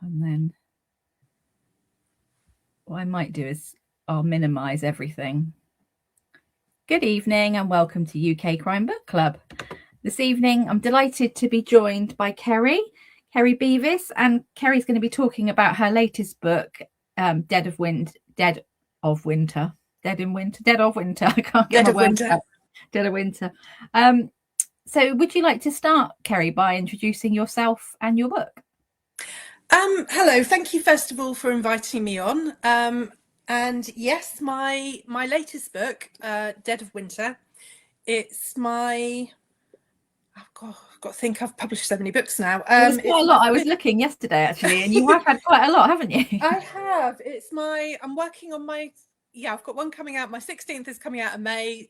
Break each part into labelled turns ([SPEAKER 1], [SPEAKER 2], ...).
[SPEAKER 1] And then what I might do is I'll minimize everything. Good evening and welcome to UK Crime Book Club. This evening, I'm delighted to be joined by Keri Beevis, and Keri's going to be talking about her latest book, Dead of Winter. I can't get my words out. Dead of Winter. So would you like to start, Keri, by introducing yourself and your book?
[SPEAKER 2] Hello, thank you first of all for inviting me on. And yes, my latest book, Dead of Winter, it's my... Oh God, I've got to think, I've published so many books now.
[SPEAKER 1] It's quite a lot. I was looking yesterday, actually, and you have had quite a lot, haven't you?
[SPEAKER 2] I have. I'm working on my... Yeah, I've got one coming out. My 16th is coming out in May,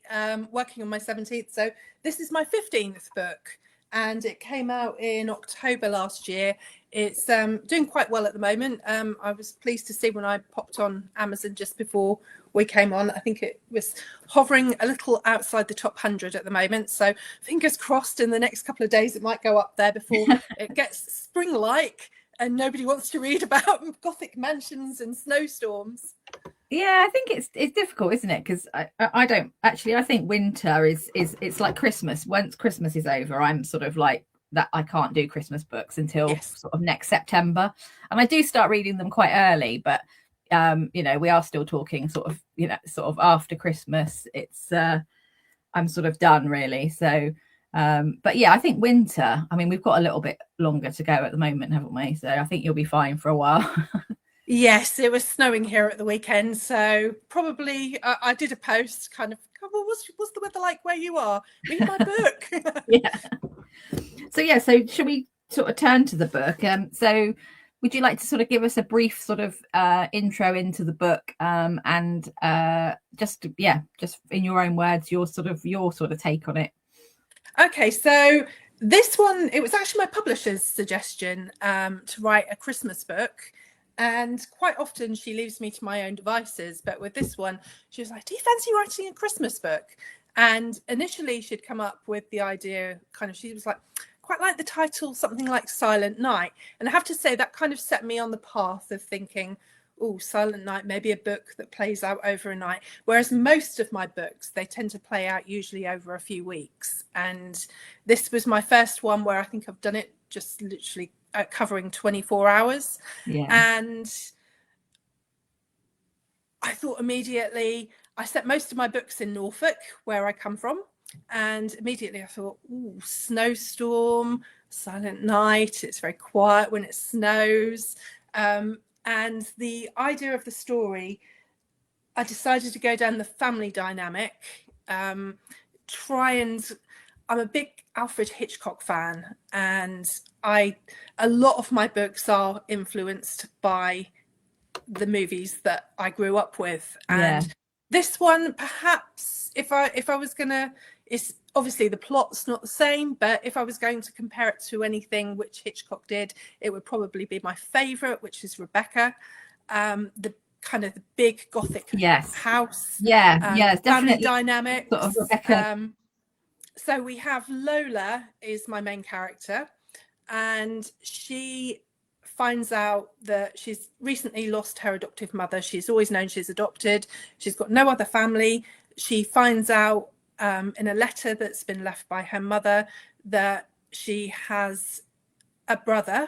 [SPEAKER 2] working on my 17th. So this is my 15th book, and it came out in October last year. It's doing quite well at the moment. I was pleased to see when I popped on Amazon just before we came on. I think it was hovering a little outside the top 100 at the moment. So fingers crossed in the next couple of days it might go up there before it gets spring-like and nobody wants to read about Gothic mansions and snowstorms.
[SPEAKER 1] Yeah, I think it's difficult, isn't it? Because I don't actually. I think winter is it's like Christmas. Once Christmas is over, I'm sort of like that. I can't do Christmas books until sort of next September, and I do start reading them quite early. But we are still talking sort of after Christmas. It's I'm sort of done really. So, but yeah, I think winter. I mean, we've got a little bit longer to go at the moment, haven't we? So I think you'll be fine for a while.
[SPEAKER 2] Yes, it was snowing here at the weekend, so probably I did a post kind of, well, what's the weather like where you are? Read my book.
[SPEAKER 1] Yeah. So should we sort of turn to the book? So would you like to sort of give us a brief sort of intro into the book, and just in your own words, your sort of take on it?
[SPEAKER 2] Okay, so this one, it was actually my publisher's suggestion to write a Christmas book. And quite often she leaves me to my own devices. But with this one, she was like, do you fancy writing a Christmas book? And initially she'd come up with the idea, she was like, quite like the title, something like Silent Night. And I have to say that kind of set me on the path of thinking, oh, Silent Night, maybe a book that plays out over a night. Whereas most of my books, they tend to play out usually over a few weeks. And this was my first one where I think I've done it just literally covering 24 hours.
[SPEAKER 1] Yeah.
[SPEAKER 2] And I thought immediately, I set most of my books in Norfolk, where I come from. And immediately I thought, ooh, snowstorm, silent night. It's very quiet when it snows. And the idea of the story, I decided to go down the family dynamic, I'm a big Alfred Hitchcock fan, and a lot of my books are influenced by the movies that I grew up with. And this one, perhaps, if I was gonna, it's obviously the plot's not the same, but if I was going to compare it to anything which Hitchcock did, it would probably be my favorite, which is Rebecca. The kind of the big Gothic house.
[SPEAKER 1] It's
[SPEAKER 2] family dynamics.
[SPEAKER 1] Sort of Rebecca.
[SPEAKER 2] So we have Lola is my main character, and she finds out that she's recently lost her adoptive mother. She's always known she's adopted. She's got no other family. She finds out in a letter that's been left by her mother that she has a brother,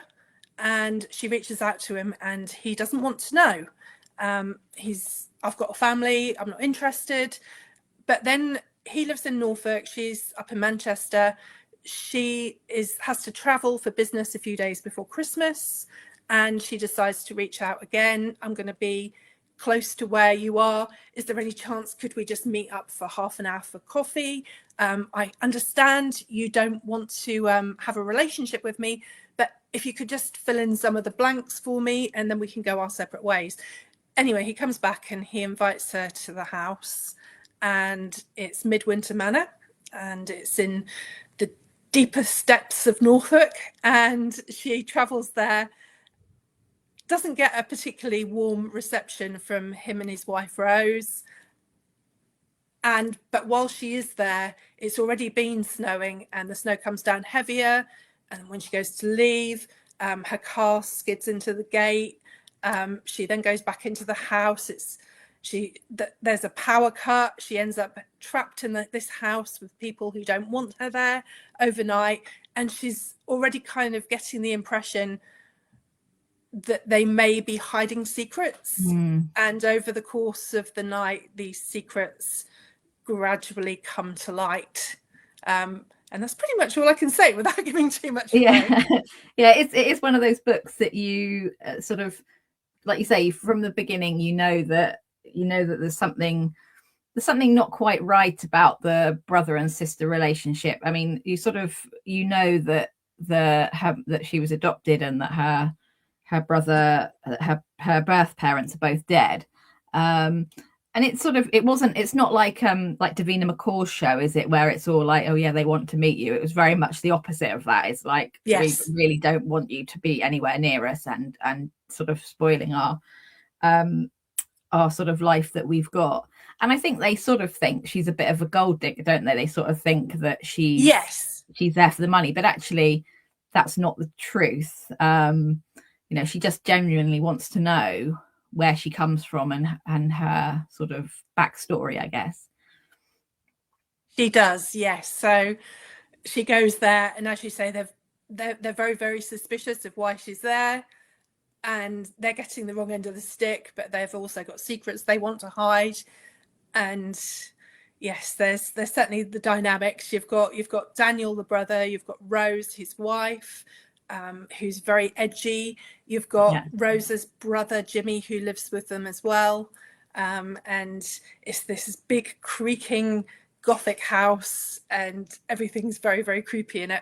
[SPEAKER 2] and she reaches out to him and he doesn't want to know. I've got a family, I'm not interested. But then he lives in Norfolk, she's up in Manchester. She has to travel for business a few days before Christmas, and she decides to reach out again. I'm going to be close to where you are. Is there any chance, could we just meet up for half an hour for coffee? I understand you don't want to have a relationship with me, but if you could just fill in some of the blanks for me, and then we can go our separate ways. Anyway, he comes back and he invites her to the house, and it's Midwinter Manor, and it's in the deepest depths of Norfolk, and she travels there. Doesn't get a particularly warm reception from him and his wife Rose. But while she is there, it's already been snowing, and the snow comes down heavier. And when she goes to leave, Her car skids into the gate. She then goes back into the house. There's a power cut. She ends up trapped in this house with people who don't want her there overnight, and she's already kind of getting the impression that they may be hiding secrets. And over the course of the night, these secrets gradually come to light. And that's pretty much all I can say without giving too much away.
[SPEAKER 1] Yeah, it is one of those books that you sort of, like you say, from the beginning, you know that there's something not quite right about the brother and sister relationship. I mean, you sort of, that that she was adopted, and that her brother, her birth parents are both dead. And it's sort of, it's not like Davina McCall's show, is it, where it's all like, oh yeah, they want to meet you. It was very much the opposite of that. It's like,
[SPEAKER 2] yes,
[SPEAKER 1] we really don't want you to be anywhere near us, and sort of spoiling our sort of life that we've got. And I think they sort of think she's a bit of a gold digger, don't they? They sort of think that she's there for the money, but actually that's not the truth. She just genuinely wants to know where she comes from and her sort of backstory, I guess.
[SPEAKER 2] She does, yes. So she goes there, and as you say, they're very, very suspicious of why she's there, and they're getting the wrong end of the stick, but they've also got secrets they want to hide. And yes, there's certainly the dynamics. You've got Daniel, the brother, you've got Rose, his wife, who's very edgy. You've got Rose's brother, Jimmy, who lives with them as well. And it's this big creaking Gothic house, and everything's very, very creepy in it.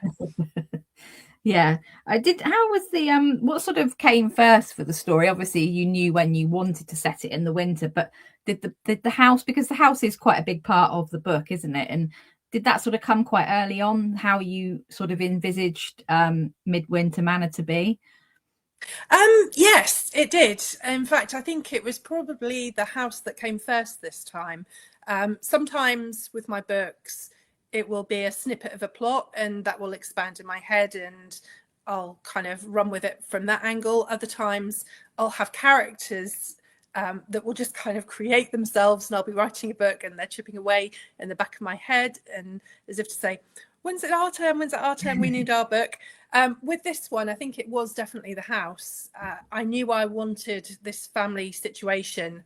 [SPEAKER 1] Yeah, I did. How was the what sort of came first for the story? Obviously, you knew when you wanted to set it in the winter, but did the house, because the house is quite a big part of the book, isn't it? And did that sort of come quite early on, how you sort of envisaged Midwinter Manor to be?
[SPEAKER 2] Yes, it did. In fact, I think it was probably the house that came first this time. Sometimes with my books, it will be a snippet of a plot, and that will expand in my head, and I'll kind of run with it from that angle. Other times I'll have characters that will just kind of create themselves, and I'll be writing a book and they're chipping away in the back of my head, and as if to say, when's it our turn? When's it our turn? We need our book. With this one, I think it was definitely the house. I knew I wanted this family situation,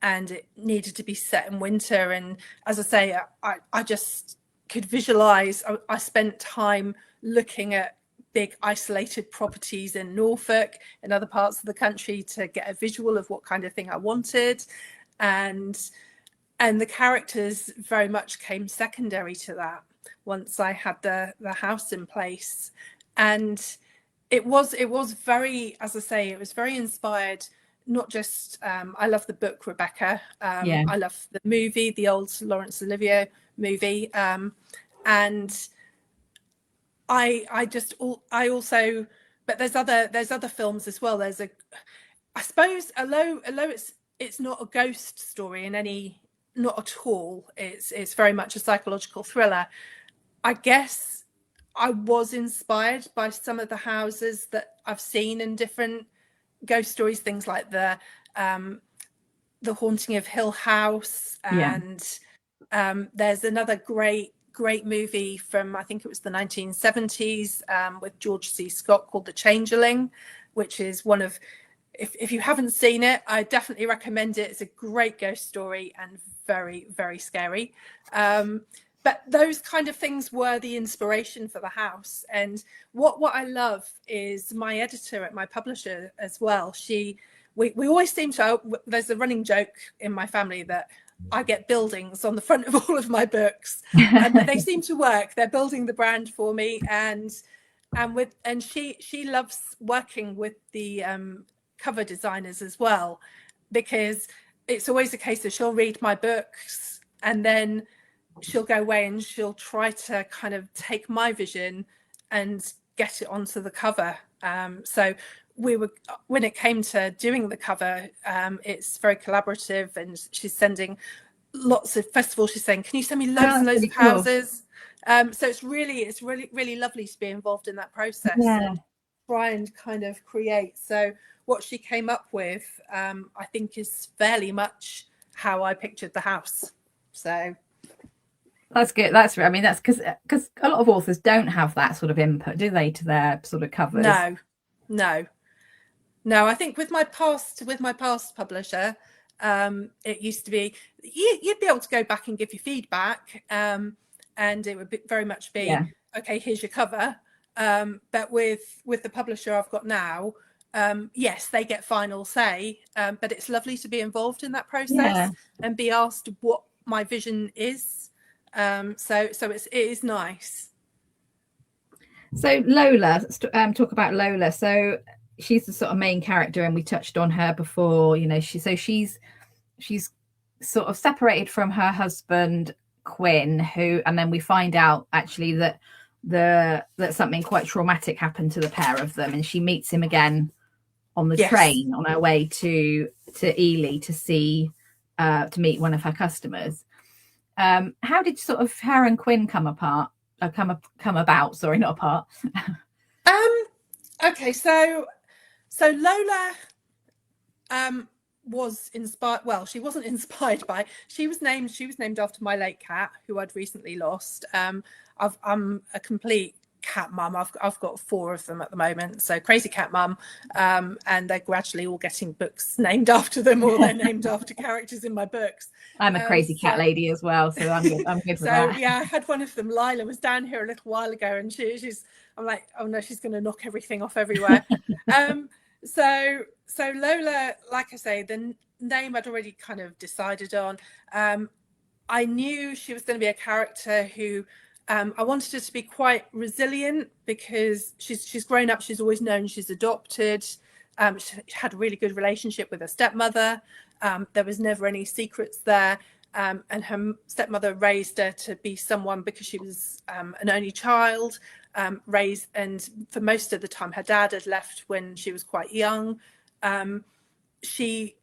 [SPEAKER 2] and it needed to be set in winter. And as I say, I just could visualize. I spent time looking at big isolated properties in Norfolk and other parts of the country to get a visual of what kind of thing I wanted. And the characters very much came secondary to that once I had the house in place. And it was very, as I say, it was very inspired. Not just I love the book Rebecca. I love the movie, the old Laurence Olivier movie, and I also, but there's other films as well. I suppose, although it's not a ghost story in any, not at all. It's very much a psychological thriller. I guess I was inspired by some of the houses that I've seen in different ghost stories, things like the Haunting of Hill House, and there's another great movie from, I think it was the 1970s, with George C. Scott, called The Changeling, which is one of, if you haven't seen it, I definitely recommend it. It's a great ghost story and very, very scary. But those kind of things were the inspiration for the house. And what I love is my editor at my publisher as well. We always seem to, there's a running joke in my family that I get buildings on the front of all of my books, but they seem to work. They're building the brand for me, and she loves working with the cover designers as well, because it's always a case of she'll read my books and then she'll go away and she'll try to kind of take my vision and get it onto the cover. So when it came to doing the cover, it's very collaborative, and she's sending lots of, first of all, she's saying, can you send me loads and loads of houses? So it's really lovely to be involved in that process. try and kind of create. So what she came up with, I think, is fairly much how I pictured the house. So
[SPEAKER 1] that's good. That's because a lot of authors don't have that sort of input, do they, to their sort of covers?
[SPEAKER 2] No. I think with my past publisher, it used to be you'd be able to go back and give your feedback, and it would very much be okay, here's your cover. But with the publisher I've got now, yes, they get final say, but it's lovely to be involved in that process and be asked what my vision is. So it is nice.
[SPEAKER 1] So Lola, talk about Lola. So she's the sort of main character, and we touched on her before. She's sort of separated from her husband Quinn, and then we find out actually that something quite traumatic happened to the pair of them, and she meets him again on the train on her way to Ely to meet one of her customers. How did sort of her and Quinn come about? Sorry, not apart.
[SPEAKER 2] Okay, so Lola was inspired. Well, she wasn't inspired by. She was named after my late cat, who I'd recently lost. I'm a complete cat mum. I've got 4 of them at the moment, so crazy cat mum, and they're gradually all getting books named after them, or they're named after characters in my books.
[SPEAKER 1] I'm a crazy cat lady as well, so I'm good with that.
[SPEAKER 2] So yeah, I had one of them. Lila was down here a little while ago, and I'm like, oh no, she's going to knock everything off everywhere. So Lola, like I say, the name I'd already kind of decided on. I knew she was going to be a character who I wanted her to be quite resilient, because she's grown up. She's always known she's adopted. She had a really good relationship with her stepmother. There was never any secrets there. And her stepmother raised her to be someone, because she was an only child, raised, and for most of the time her dad had left when she was quite young. She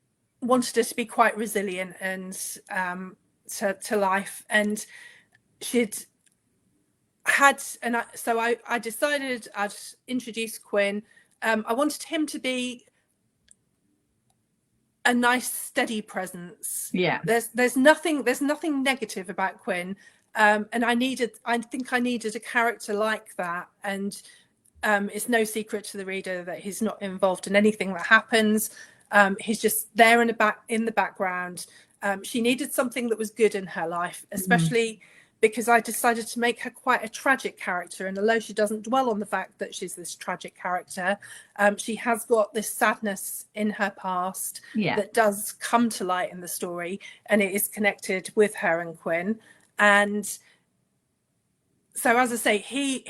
[SPEAKER 2] wanted her to be quite resilient and to life, and she'd had, and I decided I'd introduce Quinn. I wanted him to be a nice steady presence. There's nothing negative about Quinn, and I think I needed a character like that. And it's no secret to the reader that he's not involved in anything that happens. He's just there in the background. She needed something that was good in her life, especially because I decided to make her quite a tragic character. And although she doesn't dwell on the fact that she's this tragic character, she has got this sadness in her past that does come to light in the story, and it is connected with her and Quinn. And so, as I say, he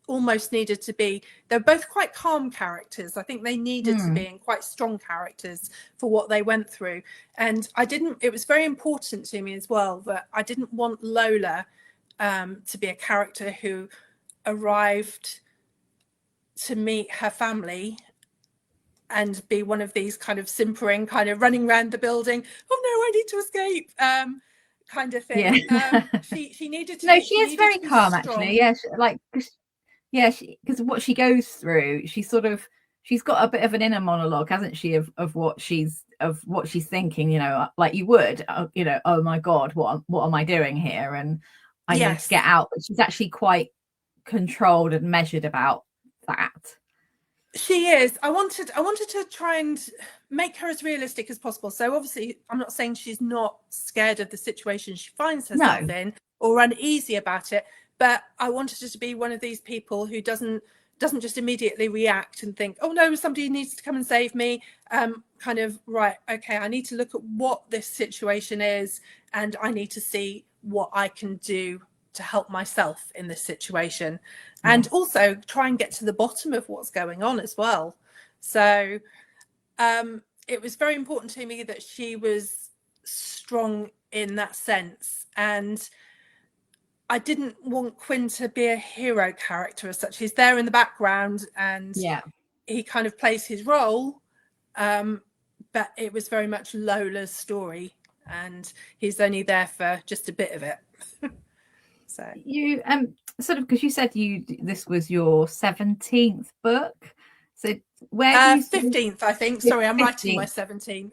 [SPEAKER 2] almost needed to be. They're both quite calm characters. I think they needed to be, and quite strong characters for what they went through. And it was very important to me as well that I didn't want Lola to be a character who arrived to meet her family and be one of these kind of simpering, kind of running around the building. Oh no, I need to escape. Kind of thing. She needed to.
[SPEAKER 1] No, she is very calm, actually. Because what she goes through, she's got a bit of an inner monologue, hasn't she, of what she's thinking. Like you would, oh my God, what am I doing here? And I need to get out. But she's actually quite controlled and measured about that.
[SPEAKER 2] She is. I wanted to try and make her as realistic as possible. So obviously, I'm not saying she's not scared of the situation she finds herself in or uneasy about it, but I wanted her to be one of these people who doesn't just immediately react and think, oh no, somebody needs to come and save me. Kind of, right, okay, I need to look at what this situation is, and I need to see what I can do to help myself in this situation, and also try and get to the bottom of what's going on as well. So it was very important to me that she was strong in that sense, and I didn't want Quinn to be a hero character as such. He's there in the background, and he kind of plays his role, but it was very much Lola's story, and he's only there for just a bit of it. So
[SPEAKER 1] sort of, because you said this was your 17th book. So where do you
[SPEAKER 2] 15th, I think. Sorry, I'm writing my 17th.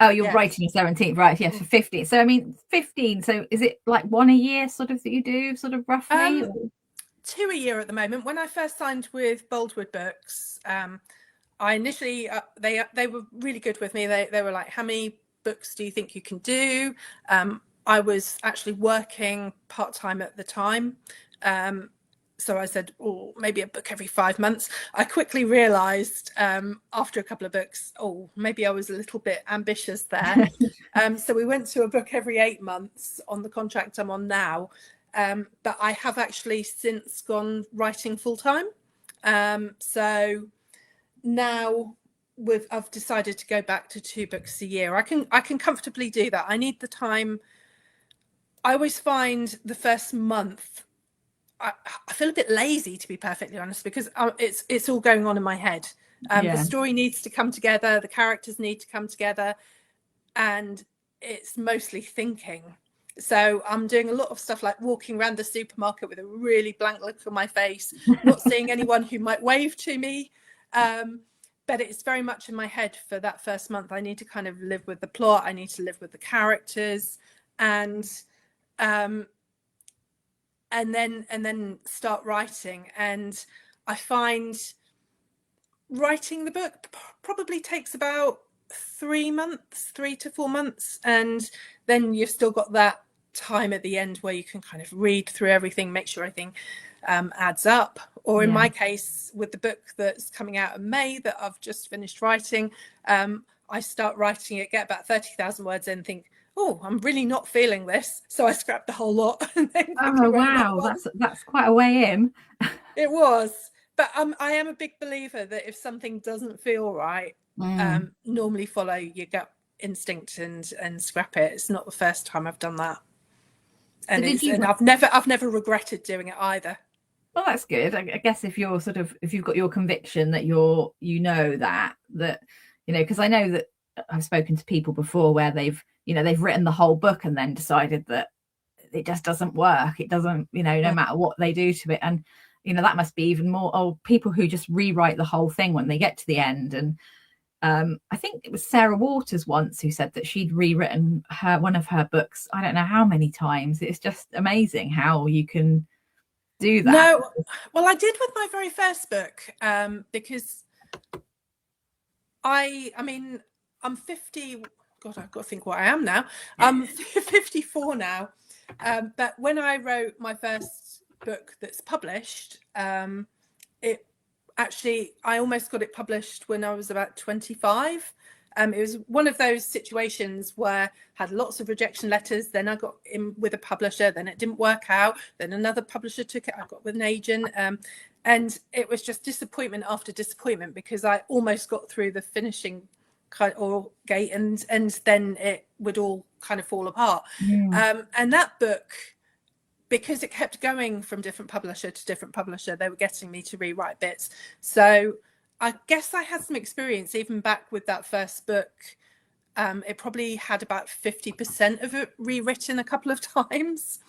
[SPEAKER 1] Oh, you're writing your 17th, right? Yes, for 15. So I mean, 15. So is it like one a year, sort of, that you do, sort of roughly?
[SPEAKER 2] 2 a year at the moment. When I first signed with Boldwood Books, I initially they were really good with me. They were like, how many books do you think you can do? I was actually working part-time at the time. So I said, oh, maybe a book every 5 months. I quickly realized after a couple of books, oh, maybe I was a little bit ambitious there. So we went to a book every 8 months on the contract I'm on now. But I have actually since gone writing full-time. So now I've decided to go back to 2 books a year. I can comfortably do that. I need the time. I always find the first month I feel a bit lazy, to be perfectly honest, because it's all going on in my head. The story needs to come together, the characters need to come together, and it's mostly thinking. So I'm doing a lot of stuff like walking around the supermarket with a really blank look on my face, not seeing anyone who might wave to me. But it's very much in my head for that first month. I need to kind of live with the plot. I need to live with the characters, and then start writing. And I find writing the book probably takes about 3 to 4 months, and then you've still got that time at the end where you can kind of read through everything, make sure everything adds up. Or in my case, with the book that's coming out in May that I've just finished writing, I start writing it, get about 30,000 words in, think, oh, I'm really not feeling this, so I scrapped the whole lot. And then
[SPEAKER 1] oh wow, that's quite a way in.
[SPEAKER 2] It was. But I am a big believer that if something doesn't feel right, normally follow your gut instinct and scrap it. It's not the first time I've done that, and I've never regretted doing it either.
[SPEAKER 1] Well, that's good. I guess if you're if you've got your conviction that that because I know that I've spoken to people before where they've written the whole book and then decided that it just doesn't work. It doesn't, no matter what they do to it. And that must be even more people who just rewrite the whole thing when they get to the end. And I think it was Sarah Waters once who said that she'd rewritten one of her books, I don't know how many times. It's just amazing how you can do that.
[SPEAKER 2] No, well, I did with my very first book, because I mean, I'm 50. God, I've got to think what I am now. I'm 54 now. But when I wrote my first book that's published, it actually, I almost got it published when I was about 25. It was one of those situations where I had lots of rejection letters. Then I got in with a publisher. Then it didn't work out. Then another publisher took it. I got with an agent. And it was just disappointment after disappointment, because I almost got through the finishing gate, and then it would all kind of fall apart. And that book, because it kept going from different publisher to different publisher, they were getting me to rewrite bits. So I guess I had some experience even back with that first book. It probably had about 50% of it rewritten a couple of times.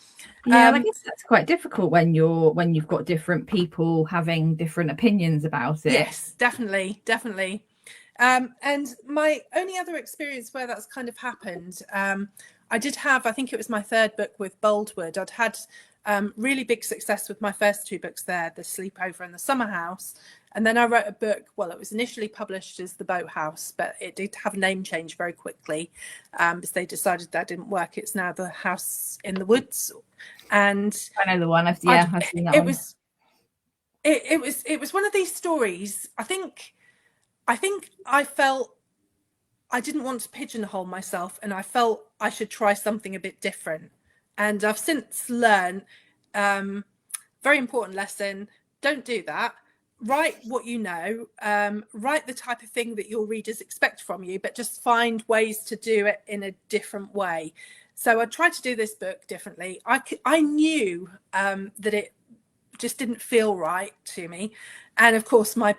[SPEAKER 1] I guess that's quite difficult when you've got different people having different opinions about it.
[SPEAKER 2] Yes, definitely. And my only other experience where that's kind of happened, I did have, I think it was my third book with Boldwood. I'd had really big success with my first 2 books there, The Sleepover and The Summer House. And then I wrote a book, well, it was initially published as The Boathouse, but it did have a name change very quickly, because they decided that didn't work. It's now The House in the Woods. And
[SPEAKER 1] I know the one. I've seen that one.
[SPEAKER 2] It was one of these stories. I think I felt I didn't want to pigeonhole myself, and I felt I should try something a bit different. And I've since learned, very important lesson, don't do that. Write what you know, write the type of thing that your readers expect from you, but just find ways to do it in a different way. So I tried to do this book differently. I knew that it just didn't feel right to me. And of course, my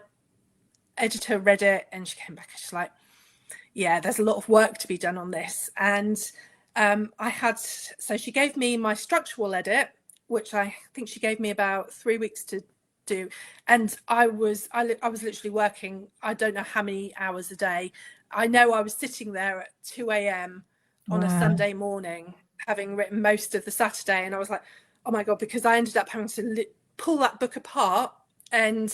[SPEAKER 2] editor read it and she came back and she's like, yeah, there's a lot of work to be done on this. And so she gave me my structural edit, which I think she gave me about 3 weeks to do. And I was literally working, I don't know how many hours a day. I know I was sitting there at 2 a.m. on a Sunday morning, having written most of the Saturday. And I was like, oh my God, because I ended up having to pull that book apart. And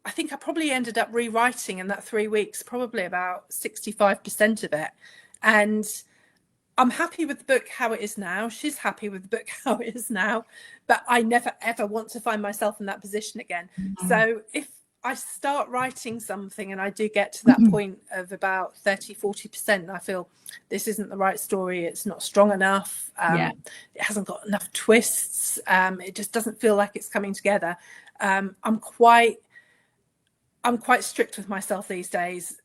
[SPEAKER 2] I think I probably ended up rewriting in that 3 weeks, probably about 65% of it. And I'm happy with the book how it is now. She's happy with the book how it is now. But I never, ever want to find myself in that position again. So if I start writing something and I do get to that point of about 30, 40%, I feel this isn't the right story. It's not strong enough. It hasn't got enough twists. It just doesn't feel like it's coming together. I'm quite strict with myself these days.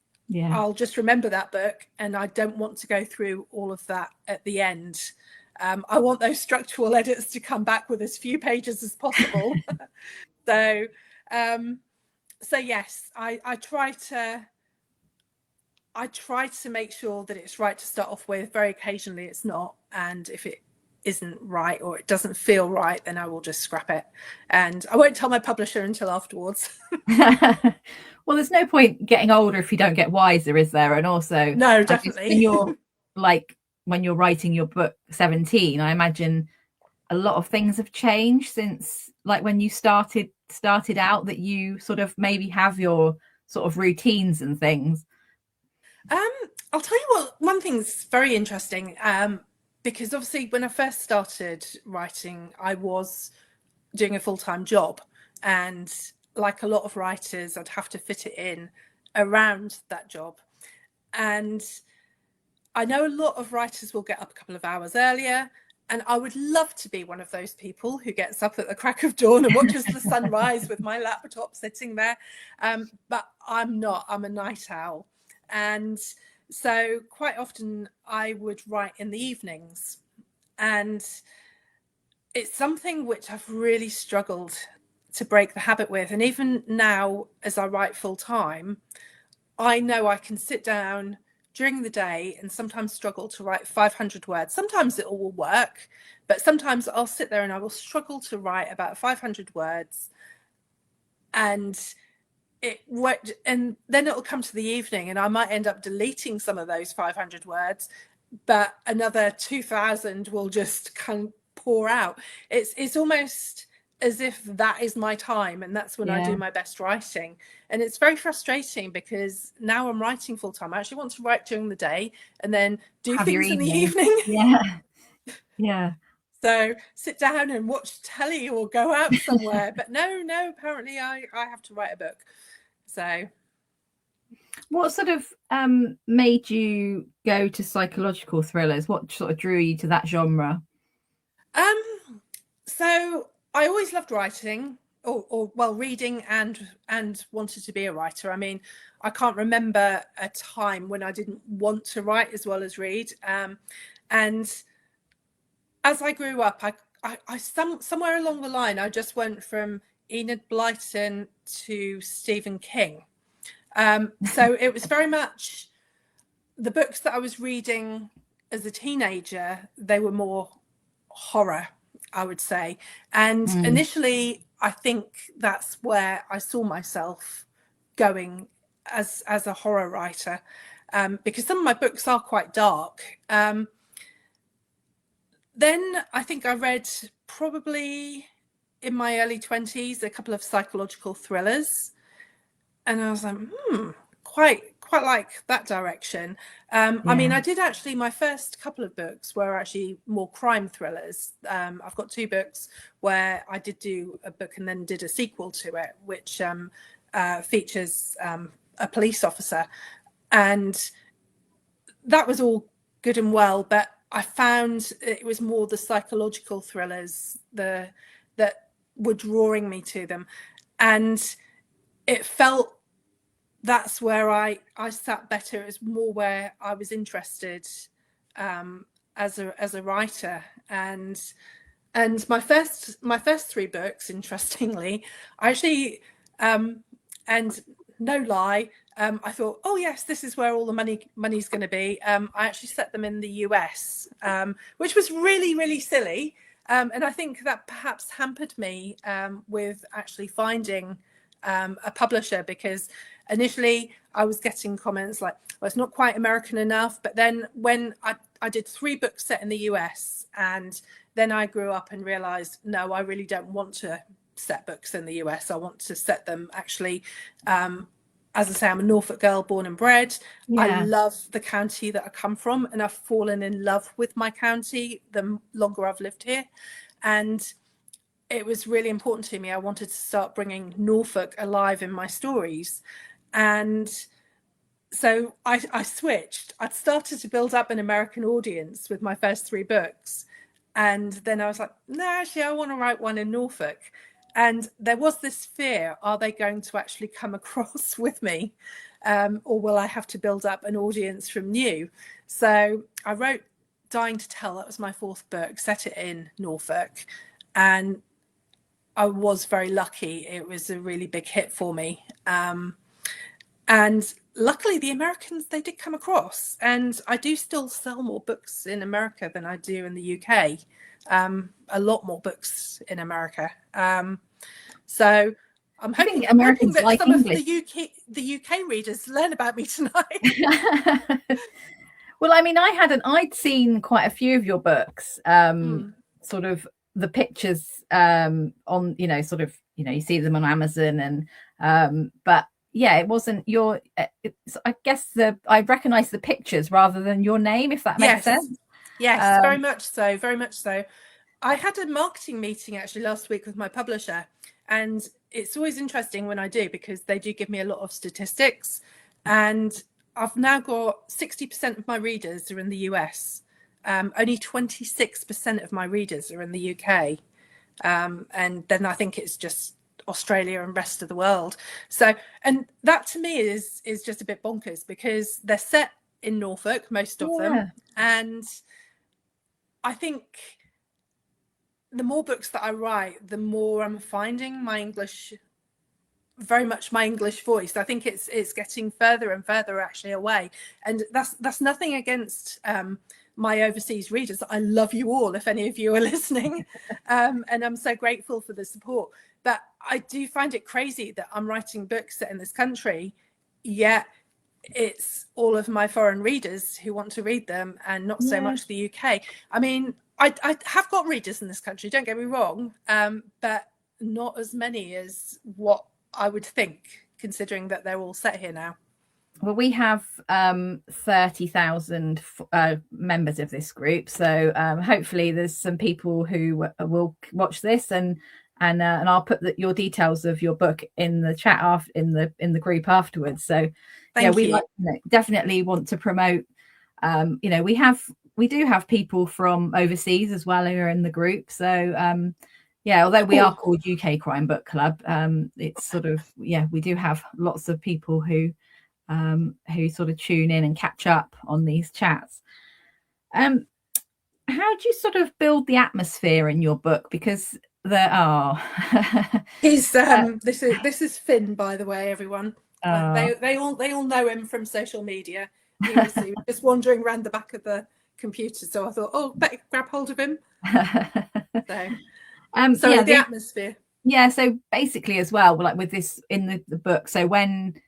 [SPEAKER 2] I'll just remember that book, and I don't want to go through all of that at the end. I want those structural edits to come back with as few pages as possible. So yes, I try to make sure that it's right to start off with. Very occasionally it's not, and if it isn't right or it doesn't feel right, then I will just scrap it, and I won't tell my publisher until afterwards.
[SPEAKER 1] Well, there's no point getting older if you don't get wiser, is there? And also,
[SPEAKER 2] no, definitely.
[SPEAKER 1] When you're writing your book 17, I imagine a lot of things have changed since like when you started out, that you sort of maybe have your sort of routines and things.
[SPEAKER 2] I'll tell you what, one thing's very interesting, because obviously when I first started writing, I was doing a full-time job, and like a lot of writers, I'd have to fit it in around that job. And I know a lot of writers will get up a couple of hours earlier, and I would love to be one of those people who gets up at the crack of dawn and watches the sun rise with my laptop sitting there. But I'm not. I'm a night owl. And so quite often I would write in the evenings. And it's something which I've really struggled to break the habit with. And even now, as I write full time, I know I can sit down during the day and sometimes struggle to write 500 words. Sometimes it all will work, but sometimes I'll sit there and I will struggle to write about 500 words, and then it'll come to the evening and I might end up deleting some of those 500 words, but another 2,000 will just kind of pour out. It's almost as if that is my time, and that's when I do my best writing. And it's very frustrating because now I'm writing full time. I actually want to write during the day and then do things in the evening.
[SPEAKER 1] Yeah.
[SPEAKER 2] So sit down and watch telly or go out somewhere. But no, apparently I have to write a book. So
[SPEAKER 1] what sort of made you go to psychological thrillers? What sort of drew you to that genre?
[SPEAKER 2] So I always loved writing, or reading, and wanted to be a writer. I mean, I can't remember a time when I didn't want to write as well as read. And as I grew up, I somewhere along the line, I just went from Enid Blyton to Stephen King. So it was very much the books that I was reading as a teenager, they were more horror, I would say. And initially, I think that's where I saw myself going as a horror writer, because some of my books are quite dark. Then I think I read, probably in my early 20s, a couple of psychological thrillers, and I was like, quite like that direction. I mean, I did actually, my first couple of books were actually more crime thrillers. I've got 2 books where I did do a book and then did a sequel to it, which features a police officer, and that was all good and well, but I found it was more the psychological thrillers that were drawing me to them, and it felt that's where I sat better. It was more where I was interested as a writer. And my first 3 books, interestingly, I actually and no lie, I thought, oh yes, this is where all the money's going to be. I actually set them in the US, which was really, really silly. And I think that perhaps hampered me with actually finding a publisher, because initially I was getting comments like, well, it's not quite American enough. But then when I did 3 books set in the US, and then I grew up and realized, no, I really don't want to set books in the US. I want to set them actually, as I say, I'm a Norfolk girl, born and bred.
[SPEAKER 1] Yeah.
[SPEAKER 2] I love the county that I come from, and I've fallen in love with my county the longer I've lived here. And it was really important to me. I wanted to start bringing Norfolk alive in my stories. And so I switched. I'd started to build up an American audience with my first 3 books. And then I was like, no, actually, I want to write one in Norfolk. And there was this fear, are they going to actually come across with me? Or will I have to build up an audience from new? So I wrote Dying to Tell. That was my 4th book, set it in Norfolk. And I was very lucky. It was a really big hit for me. And luckily, the Americans, they did come across. And I do still sell more books in America than I do in the UK. A lot more books in America. So I'm hoping that like some English. Of the UK readers learn about me tonight.
[SPEAKER 1] Well, I mean, I'd seen quite a few of your books, sort of the pictures on, sort of, you see them on Amazon, and but yeah, it wasn't your, I guess I recognize the pictures rather than your name, if that makes sense.
[SPEAKER 2] Yes, very much so, very much so. I had a marketing meeting actually last week with my publisher, and it's always interesting when I do, because they do give me a lot of statistics, and I've now got 60% of my readers are in the US. Only 26% of my readers are in the UK. And then I think it's just Australia and rest of the world. So, and that to me is just a bit bonkers, because they're set in Norfolk, most of them. And I think the more books that I write, the more I'm finding my English, very much my English voice. I think it's getting further and further actually away. And that's nothing against my overseas readers. I love you all, if any of you are listening. And I'm so grateful for the support. But I do find it crazy that I'm writing books set in this country, yet it's all of my foreign readers who want to read them, and not so much the UK. I mean, I have got readers in this country, don't get me wrong, but not as many as what I would think, considering that they're all set here now.
[SPEAKER 1] Well, we have 30,000 members of this group, so hopefully there's some people who will watch this, and I'll put your details of your book in the chat in the group afterwards. So we definitely want to promote. We do have people from overseas as well who are in the group. So although we are called UK Crime Book Club, it's sort of we do have lots of people who sort of tune in and catch up on these chats. How do you sort of build the atmosphere in your book? Because there are
[SPEAKER 2] this is Finn, by the way, everyone. They all know him from social media. He was just wandering around the back of the computer, so I thought, better grab hold of him. So the atmosphere.
[SPEAKER 1] So basically as well, like with this in the book, so when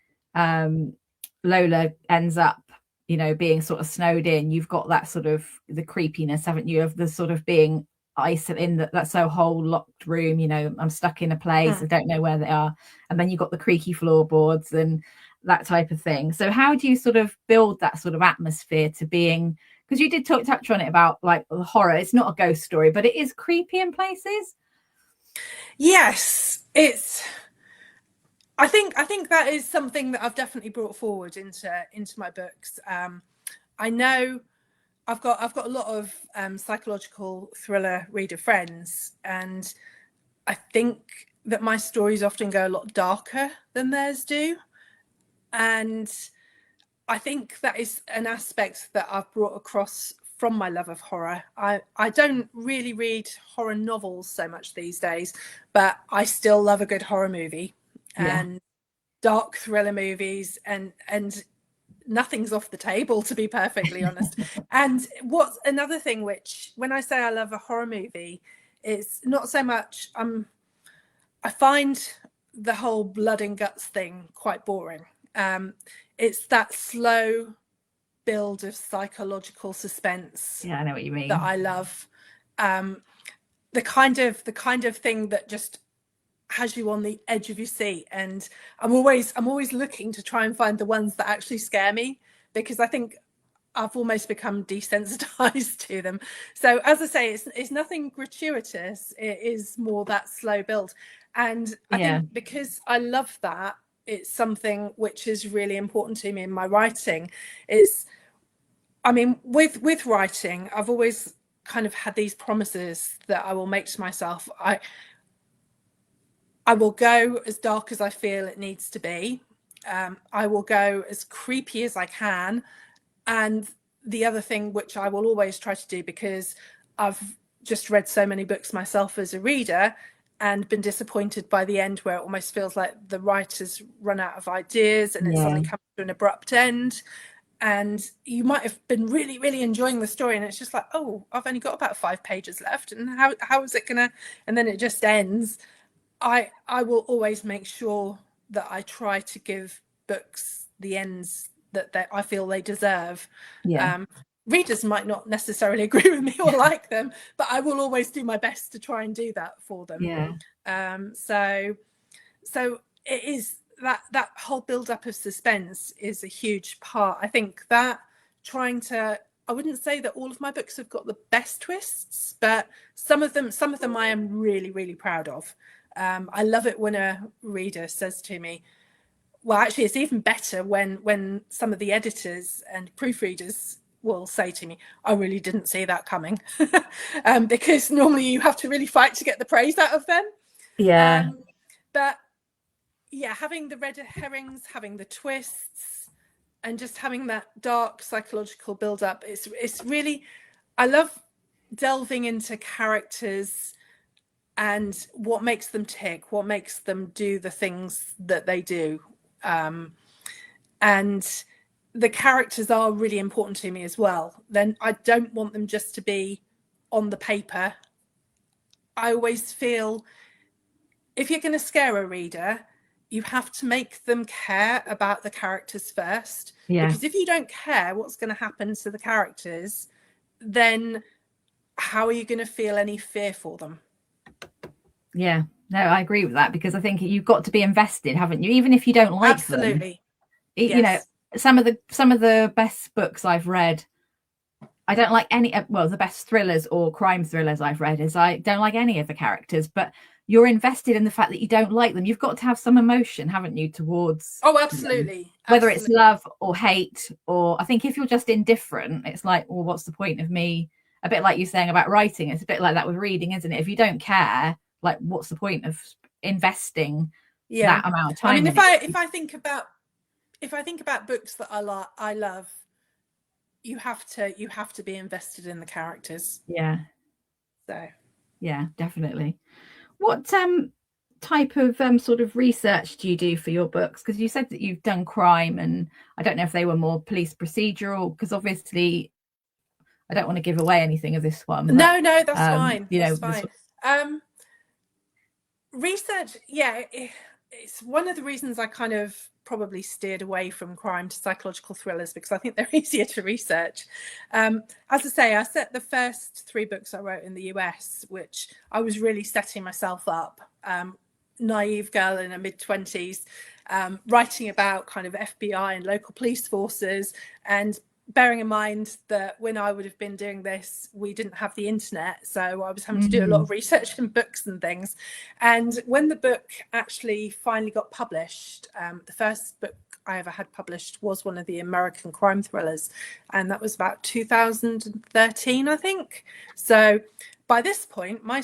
[SPEAKER 1] Lola ends up being sort of snowed in, you've got that sort of the creepiness, haven't you, of the sort of being isolated in that's a whole locked room. I'm stuck in a place, I don't know where they are, and then you've got the creaky floorboards and that type of thing. So how do you sort of build that sort of atmosphere to being, because you did touch on it about like the horror, it's not a ghost story, but it is creepy in places.
[SPEAKER 2] Yes, I think that is something that I've definitely brought forward into my books. I know I've got a lot of psychological thriller reader friends, and I think that my stories often go a lot darker than theirs do. And I think that is an aspect that I've brought across from my love of horror. I don't really read horror novels so much these days, but I still love a good horror movie and dark thriller movies, and nothing's off the table, to be perfectly honest. And what's another thing, which when I say I love a horror movie, It's not so much I find the whole blood and guts thing quite boring. It's that slow build of psychological suspense.
[SPEAKER 1] Yeah, I know what you mean.
[SPEAKER 2] That I love. The kind of thing that just has you on the edge of your seat. And I'm always looking to try and find the ones that actually scare me, because I think I've almost become desensitized to them. So as I say, it's nothing gratuitous. It is more that slow build. And I think because I love that, it's something which is really important to me in my writing. I mean, with writing, I've always kind of had these promises that I will make to myself. I will go as dark as I feel it needs to be. I will go as creepy as I can. And the other thing which I will always try to do, because I've just read so many books myself as a reader and been disappointed by the end, where it almost feels like the writer's run out of ideas and it suddenly comes to an abrupt end. And you might have been really, really enjoying the story, and it's just like, oh, I've only got about 5 pages left, and how is it gonna, and then it just ends. I will always make sure that I try to give books the ends that I feel they deserve. Readers might not necessarily agree with me or like them, but I will always do my best to try and do that for them. So it is that whole build-up of suspense is a huge part. I think that I wouldn't say that all of my books have got the best twists, but some of them I am really, really proud of. I love it when a reader says to me, well, actually, it's even better when some of the editors and proofreaders will say to me, I really didn't see that coming. Because normally you have to really fight to get the praise out of them. But yeah, having the red herrings, having the twists, and just having that dark psychological build-up, it's really, I love delving into characters and what makes them tick, what makes them do the things that they do. And the characters are really important to me as well. Then I don't want them just to be on the paper. I always feel if you're going to scare a reader, you have to make them care about the characters first. Because if you don't care what's going to happen to the characters, then how are you going to feel any fear for them?
[SPEAKER 1] Yeah, no, I agree with that, because I think you've got to be invested, haven't you? Even if you don't like them. You know, some of the best books I've read, I don't like any, well, the best thrillers or crime thrillers I've read is I don't like any of the characters, but you're invested in the fact that you don't like them. You've got to have some emotion, haven't you, towards
[SPEAKER 2] absolutely
[SPEAKER 1] them, whether it's love or hate. Or I think if you're just indifferent, it's like, well, what's the point of me? A bit like you saying about writing, it's a bit like that with reading, isn't it? If you don't care, like, what's the point of investing that amount of time?
[SPEAKER 2] I mean, if I think about books that I love, you have to be invested in the characters. So
[SPEAKER 1] yeah, definitely. What type of sort of research do you do for your books? Because you said that you've done crime, and I don't know if they were more police procedural, because obviously I don't want to give away anything of this one. But,
[SPEAKER 2] no, that's fine.
[SPEAKER 1] You
[SPEAKER 2] that's fine. Research, it's one of the reasons I kind of probably steered away from crime to psychological thrillers, because I think they're easier to research. As I say, I set the first 3 books I wrote in the US, which I was really setting myself up, naive girl in her mid-20s, writing about kind of FBI and local police forces, and bearing in mind that when I would have been doing this, we didn't have the internet. So I was having to do a lot of research in books and things. And when the book actually finally got published, the first book I ever had published was one of the American crime thrillers. And that was about 2013, I think. So by this point, my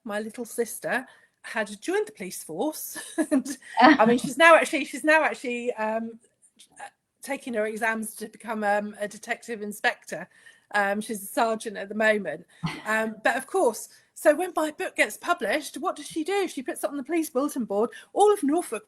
[SPEAKER 2] little sister, had joined the police force. And I mean, she's now actually taking her exams to become a detective inspector. She's a sergeant at the moment. But of course, so when my book gets published, what does she do? She puts it on the police bulletin board. All of Norfolk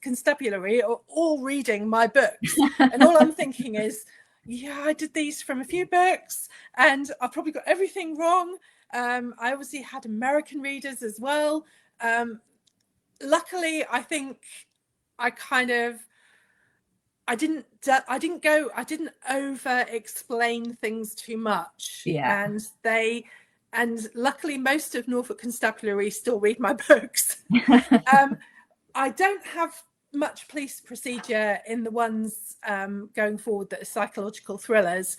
[SPEAKER 2] Constabulary are all reading my books. And all I'm thinking is, I did these from a few books, and I probably got everything wrong. I obviously had American readers as well. Luckily, I think I didn't over explain things too much.
[SPEAKER 1] Yeah.
[SPEAKER 2] And luckily most of Norfolk Constabulary still read my books. I don't have much police procedure in the ones going forward that are psychological thrillers.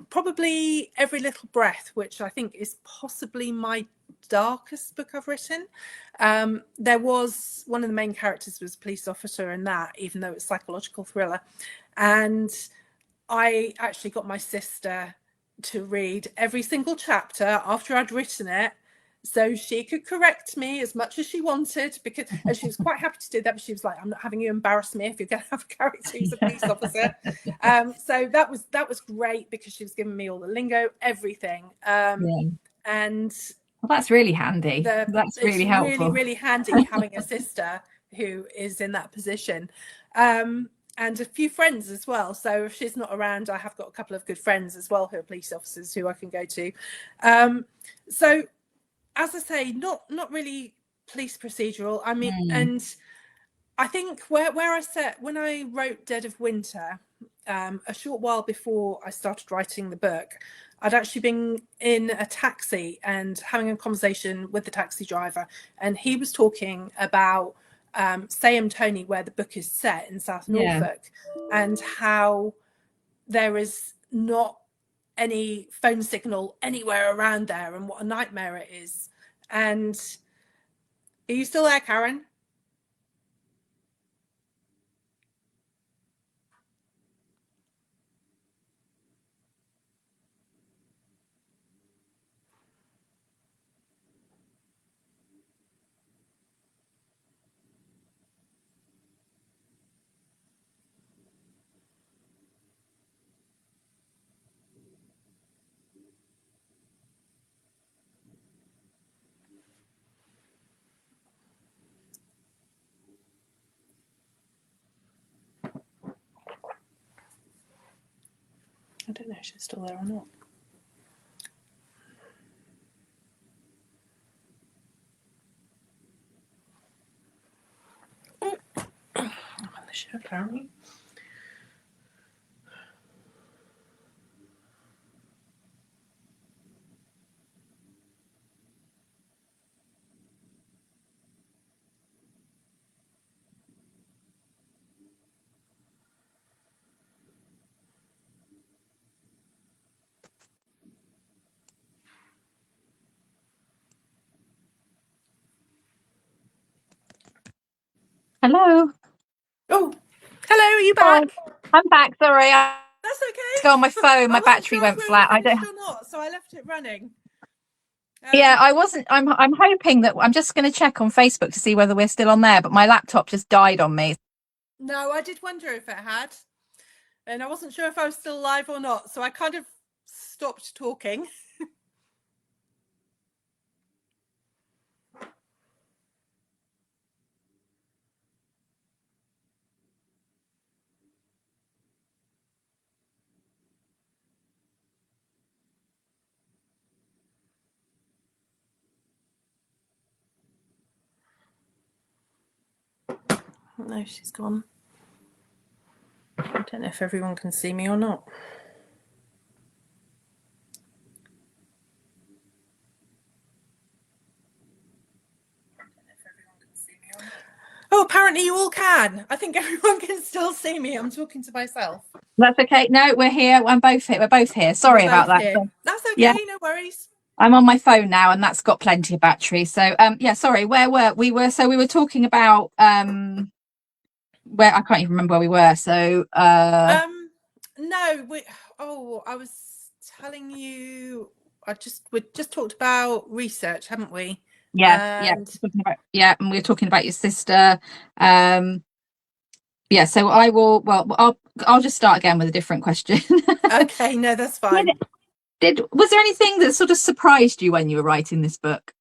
[SPEAKER 2] Probably Every Little Breath, which I think is possibly my darkest book I've written. There was one of the main characters was a police officer in that, even though it's psychological thriller. And I actually got my sister to read every single chapter after I'd written it, so she could correct me as much as she wanted, and she was quite happy to do that, but she was like, I'm not having you embarrass me if you're going to have a character who's a police officer. So that was great, because she was giving me all the lingo, everything. And
[SPEAKER 1] well, that's really handy. That's really helpful.
[SPEAKER 2] Really handy having a sister who is in that position. And a few friends as well. So if she's not around, I have got a couple of good friends as well who are police officers who I can go to. So as I say, not really police procedural. I mean, and I think where I said, when I wrote Dead of Winter, a short while before I started writing the book, I'd actually been in a taxi and having a conversation with the taxi driver, and he was talking about Sayham Tony, where the book is set in South Norfolk, and how there is not any phone signal anywhere around there, and what a nightmare it is. And are you still there, Karen? I don't know if she's still there or not. I'm on the show, apparently.
[SPEAKER 1] Hello.
[SPEAKER 2] Oh, hello, are you back?
[SPEAKER 1] I'm back, sorry.
[SPEAKER 2] That's okay.
[SPEAKER 1] Go on my phone, my battery went flat. I don't
[SPEAKER 2] or not, so I left it running.
[SPEAKER 1] Yeah, I wasn't. I'm hoping that I'm just going to check on Facebook to see whether we're still on there, but my laptop just died on me.
[SPEAKER 2] No, I did wonder if it had, and I wasn't sure if I was still live or not, so I kind of stopped talking. No, she's gone. I don't know if everyone can see me or not. Oh, apparently you all can. I think everyone can still see me. I'm talking to myself.
[SPEAKER 1] That's okay. No, we're here. I'm both here. We're both here. Sorry about that.
[SPEAKER 2] That's okay.
[SPEAKER 1] Yeah.
[SPEAKER 2] No worries.
[SPEAKER 1] I'm on my phone now, and that's got plenty of battery. So, yeah. Sorry. Where were we? So we were talking about where I can't even remember where we were. So,
[SPEAKER 2] no. I was telling you. We just talked about research, haven't we?
[SPEAKER 1] And we were talking about your sister. Yeah, so I will. Well, I'll just start again with a different question.
[SPEAKER 2] Okay, no, that's fine.
[SPEAKER 1] Was there anything that sort of surprised you when you were writing this book?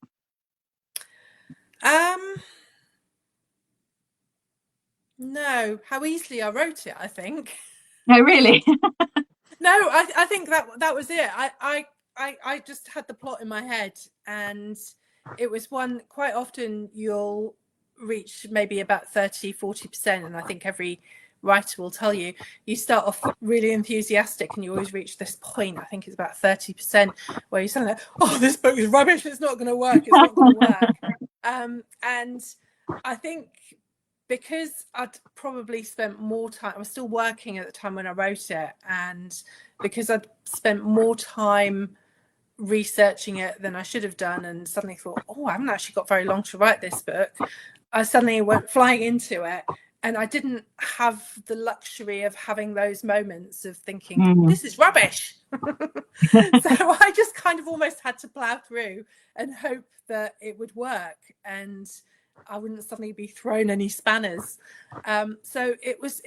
[SPEAKER 2] No, how easily I wrote it, I think.
[SPEAKER 1] No, really?
[SPEAKER 2] No, I think that was it. I just had the plot in my head, and it was one, quite often you'll reach maybe about 30-40%, and I think every writer will tell you, you start off really enthusiastic and you always reach this point, I think it's about 30%, where you're saying like, oh, this book is rubbish, it's not going to work, it's not going to work. And I think because I'd probably spent more time, I was still working at the time when I wrote it, and because I'd spent more time researching it than I should have done, and suddenly thought, oh, I haven't actually got very long to write this book, I suddenly went flying into it, and I didn't have the luxury of having those moments of thinking, this is rubbish. So I just kind of almost had to plow through and hope that it would work, and I wouldn't suddenly be thrown any spanners. So it was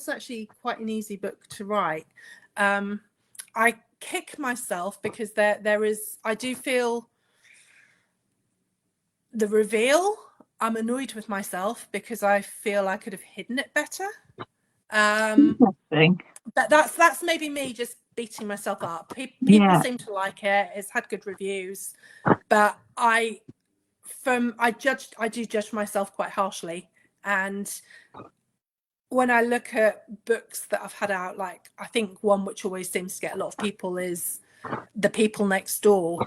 [SPEAKER 2] actually quite an easy book to write. I kick myself because I do feel the reveal, I'm annoyed with myself because I feel I could have hidden it better. But that's maybe me just beating myself up. People seem to like it. It's had good reviews, but I do judge myself quite harshly. And when I look at books that I've had out, like I think one which always seems to get a lot of people is The People Next Door.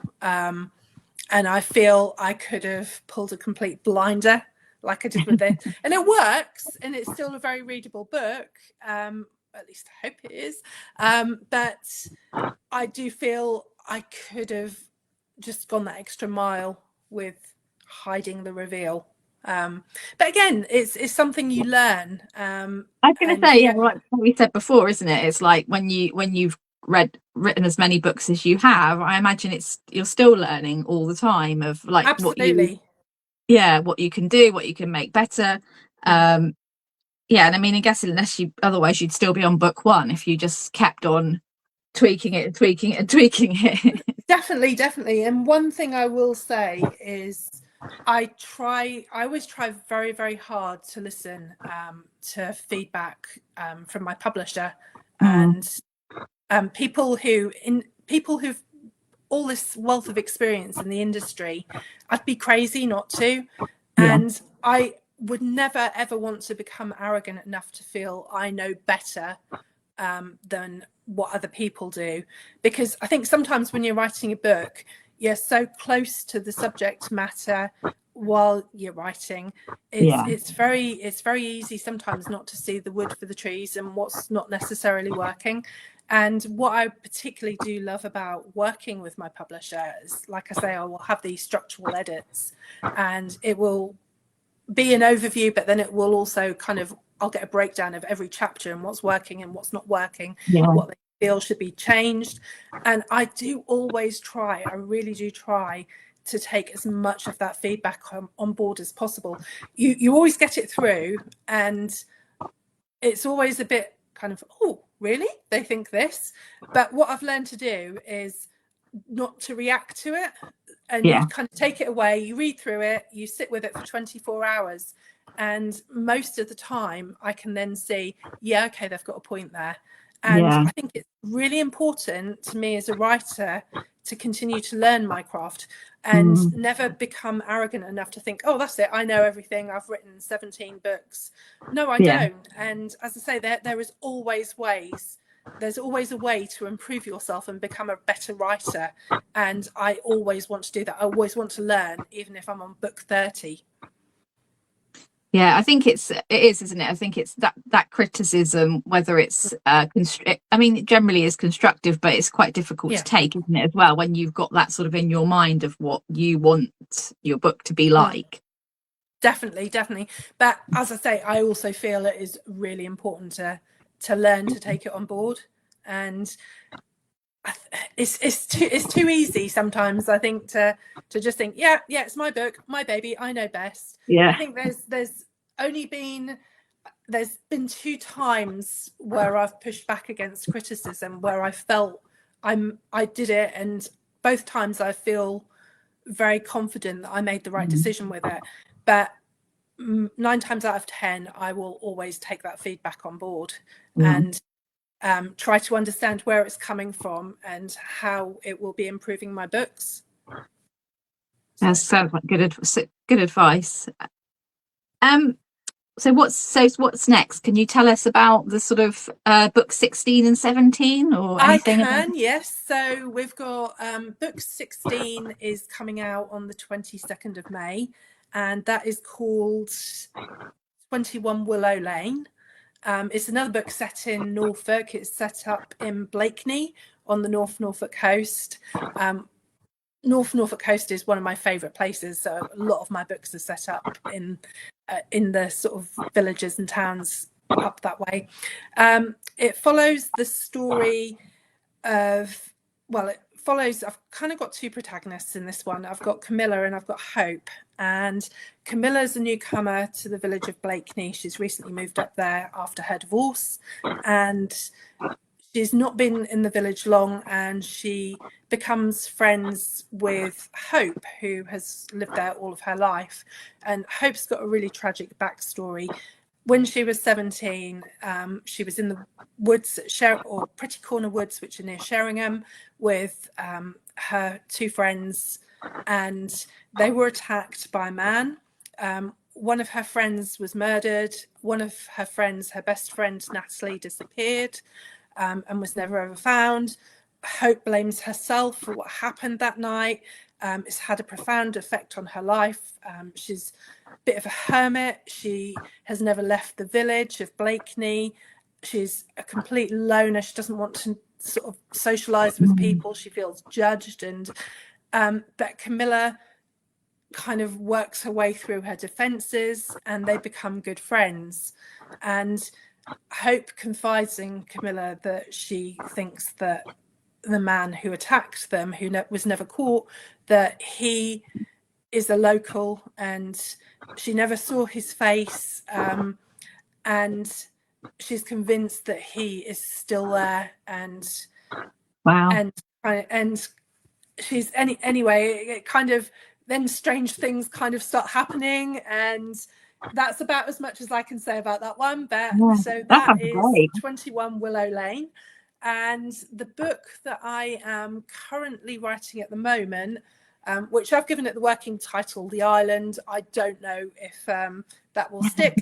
[SPEAKER 2] And I feel I could have pulled a complete blinder like I did with it. And it works, and it's still a very readable book. At least I hope it is. But I do feel I could have just gone that extra mile with hiding the reveal. But again, it's something you learn.
[SPEAKER 1] I was going to say, like we said before, isn't it? It's like when you've written as many books as you have, I imagine you're still learning all the time of like
[SPEAKER 2] absolutely
[SPEAKER 1] what you can do, what you can make better. And I mean, I guess otherwise you'd still be on book one if you just kept on tweaking it.
[SPEAKER 2] Definitely. And one thing I will say is I always try very, very hard to listen to feedback from my publisher, and people who've all this wealth of experience in the industry. I'd be crazy not to. And I would never ever want to become arrogant enough to feel I know better than what other people do, because I think sometimes when you're writing a book, you're so close to the subject matter while you're writing. It's very easy sometimes not to see the wood for the trees and what's not necessarily working. And what I particularly do love about working with my publisher is, like I say, I will have these structural edits, and it will be an overview, but then it will also I'll get a breakdown of every chapter and what's working and what's not working, what they feel should be changed. And I do always try, I really do try to take as much of that feedback on board as possible. You always get it through, and it's always a bit kind of, oh, really? They think this? But what I've learned to do is not to react to it, and you kind of take it away, you read through it, you sit with it for 24 hours, and most of the time I can then see, okay, they've got a point there. And I think it's really important to me as a writer to continue to learn my craft and never become arrogant enough to think, oh, that's it, I know everything, I've written 17 books. No, I don't. And as I say, there is always ways. There's always a way to improve yourself and become a better writer. And I always want to do that. I always want to learn, even if I'm on book 30.
[SPEAKER 1] Yeah, I think it is, isn't it? I think it's that criticism, whether it's generally is constructive, but it's quite difficult to take, isn't it, as well, when you've got that sort of in your mind of what you want your book to be like.
[SPEAKER 2] Definitely. But as I say, I also feel it is really important to learn to take it on board. And it's too easy sometimes, I think, to just think, it's my book, my baby, I know best. I think there's been 2 times where I've pushed back against criticism, where I felt I did it, and both times I feel very confident that I made the right decision with it. But 9 times out of 10, I will always take that feedback on board. And try to understand where it's coming from and how it will be improving my books.
[SPEAKER 1] That sounds like good advice. So what's next? Can you tell us about the sort of book 16 and 17 or anything?
[SPEAKER 2] I can, yes. So we've got book 16 is coming out on the 22nd of May, and that is called 21 Willow Lane. It's another book set in Norfolk. It's set up in Blakeney on the North Norfolk coast. North Norfolk coast is one of my favourite places, so a lot of my books are set up in the sort of villages and towns up that way. It follows the story of, well, it follows, I've kind of got two protagonists in this one. I've got Camilla and I've got Hope. And Camilla's a newcomer to the village of Blakeney. She's recently moved up there after her divorce, and she's not been in the village long, and she becomes friends with Hope, who has lived there all of her life. And Hope's got a really tragic backstory. When she was 17, she was in the woods or Pretty Corner Woods, which are near Sheringham, with her two friends, and they were attacked by a man. One of her friends was murdered. One of her friends, her best friend, Natalie, disappeared and was never ever found. Hope blames herself for what happened that night. It's had a profound effect on her life. She's a bit of a hermit. She has never left the village of Blakeney. She's a complete loner. She doesn't want to sort of socialise with people. She feels judged. And but Camilla kind of works her way through her defences, and they become good friends. And Hope confides in Camilla that she thinks that the man who attacked them, who was never caught, that he is a local, and she never saw his face, and she's convinced that he is still there. And
[SPEAKER 1] wow.
[SPEAKER 2] And she's anyway, it kind of, then strange things kind of start happening, and that's about as much as I can say about that one. But yeah, so that is great. 21 Willow Lane. And the book that I am currently writing at the moment, which I've given it the working title, The Island. I don't know if that will stick.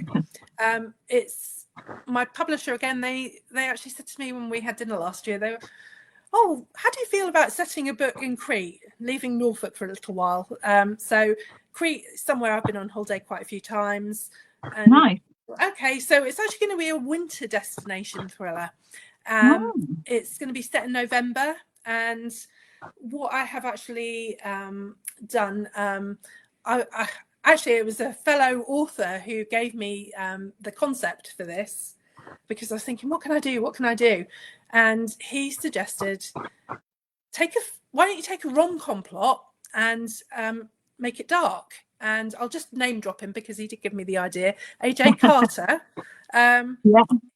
[SPEAKER 2] It's my publisher again. They actually said to me when we had dinner last year, they were, oh, how do you feel about setting a book in Crete, leaving Norfolk for a little while? So Crete is somewhere I've been on holiday quite a few times. And, nice. Okay, so it's actually going to be a winter destination thriller. It's going to be set in November, and what I have actually done, I actually, it was a fellow author who gave me the concept for this, because I was thinking, what can I do? And he suggested, why don't you take a rom-com plot and make it dark? And I'll just name drop him because he did give me the idea. AJ Carter.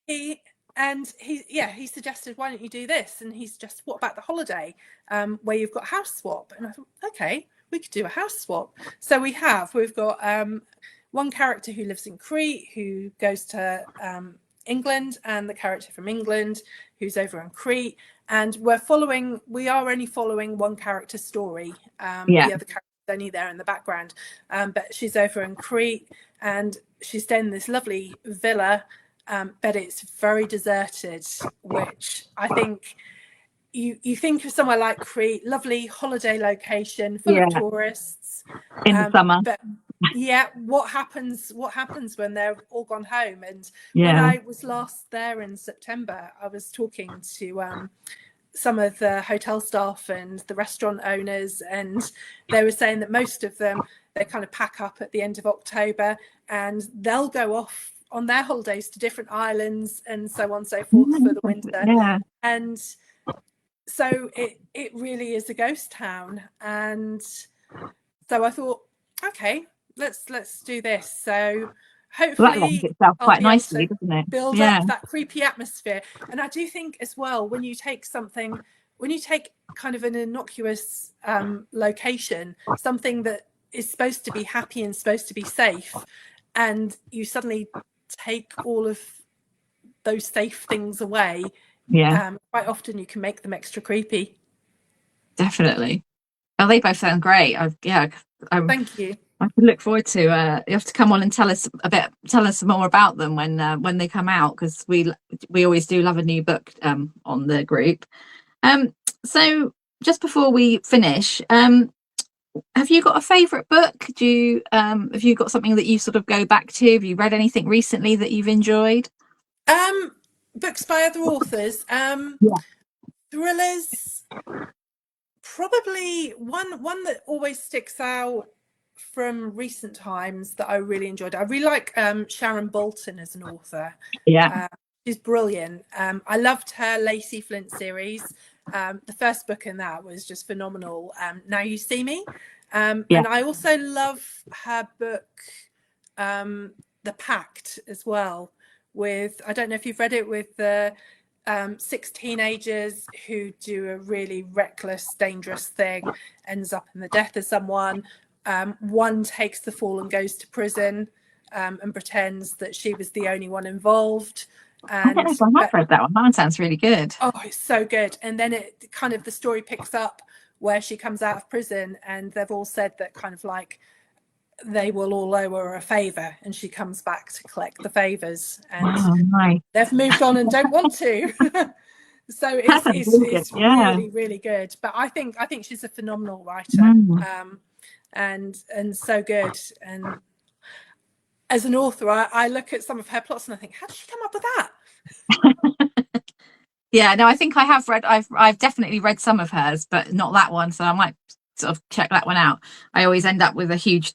[SPEAKER 2] He suggested, why don't you do this? And he suggested, what about The Holiday, where you've got house swap? And I thought, okay, we could do a house swap. So we've got one character who lives in Crete, who goes to England, and the character from England who's over in Crete. And we are only following one character's story. The other character is only there in the background. But she's over in Crete, and she's staying in this lovely villa, but it's very deserted, which I think you think of somewhere like Crete, lovely holiday location, full of tourists.
[SPEAKER 1] In the summer.
[SPEAKER 2] But what happens when they're all gone home? And when I was last there in September, I was talking to some of the hotel staff and the restaurant owners, and they were saying that most of them, they kind of pack up at the end of October, and they'll go off on their holidays to different islands and so on and so forth for the winter. And so it really is a ghost town. And so I thought, okay, let's do this. So hopefully that lends itself quite nicely, doesn't it? Build up that creepy atmosphere. And I do think as well, when you take kind of an innocuous location, something that is supposed to be happy and supposed to be safe, and you suddenly take all of those safe things away,
[SPEAKER 1] Yeah,
[SPEAKER 2] quite often you can make them extra creepy.
[SPEAKER 1] definitely. Oh, they both sound great.
[SPEAKER 2] Thank you.
[SPEAKER 1] I can look forward to. You have to come on and tell us more about them when they come out, because we always do love a new book on the group. Um, so just before we finish, have you got a favourite book? Do you have you got something that you sort of go back to? Have you read anything recently that you've enjoyed?
[SPEAKER 2] Books by other authors.
[SPEAKER 1] Yeah.
[SPEAKER 2] Thrillers. Probably one that always sticks out from recent times that I really enjoyed. I really like Sharon Bolton as an author.
[SPEAKER 1] Yeah.
[SPEAKER 2] She's brilliant. I loved her Lacey Flint series. The first book in that was just phenomenal. Now You See Me. And I also love her book, The Pact, as well. With, I don't know if you've read it, with the 6 teenagers who do a really reckless, dangerous thing, ends up in the death of someone. One takes the fall and goes to prison, and pretends that she was the only one involved.
[SPEAKER 1] I don't know if I have read that one. That one sounds really good.
[SPEAKER 2] Oh, it's so good. And then it kind of, the story picks up where she comes out of prison, and they've all said that kind of like they will all owe her a favour, and she comes back to collect the favours, and
[SPEAKER 1] Nice.
[SPEAKER 2] they've moved on and don't want to. So it's really, really good. But I think she's a phenomenal writer, and so good. And as an author, I look at some of her plots and I think, how did she come up with that?
[SPEAKER 1] Yeah, no, I think I have read. I've definitely read some of hers, but not that one. So I might sort of check that one out. I always end up with a huge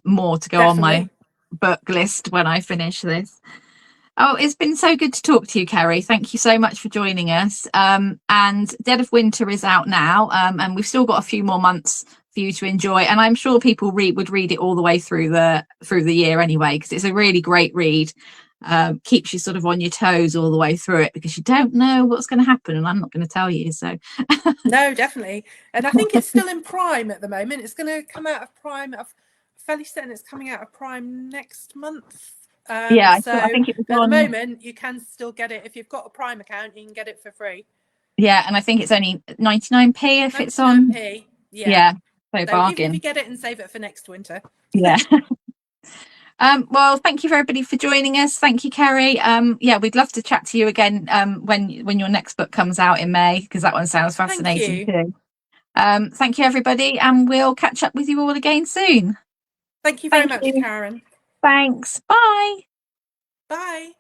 [SPEAKER 1] more to go on my book list when I finish this. Oh, it's been so good to talk to you, Keri. Thank you so much for joining us. And Dead of Winter is out now, and we've still got a few more months for you to enjoy. And I'm sure people would read it all the way through the year anyway, because it's a really great read. Keeps you sort of on your toes all the way through it, because you don't know what's going to happen, and I'm not going to tell you. So
[SPEAKER 2] no, definitely. And I think it's still in Prime at the moment. It's going to come out of Prime. I'm fairly certain it's coming out of Prime next month. So I think it was at the moment you can still get it. If you've got a Prime account, you can get it for free.
[SPEAKER 1] Yeah, and I think it's only 99p if it's on. Yeah, so bargain.
[SPEAKER 2] Even if you get it and save it for next winter.
[SPEAKER 1] Yeah. Well, thank you for everybody for joining us. Thank you, Keri. Yeah, we'd love to chat to you again when your next book comes out in May, because that one sounds fascinating too. Thank you, everybody, and we'll catch up with you all again soon.
[SPEAKER 2] Thank you very much, Karen.
[SPEAKER 1] Thanks. Bye.
[SPEAKER 2] Bye.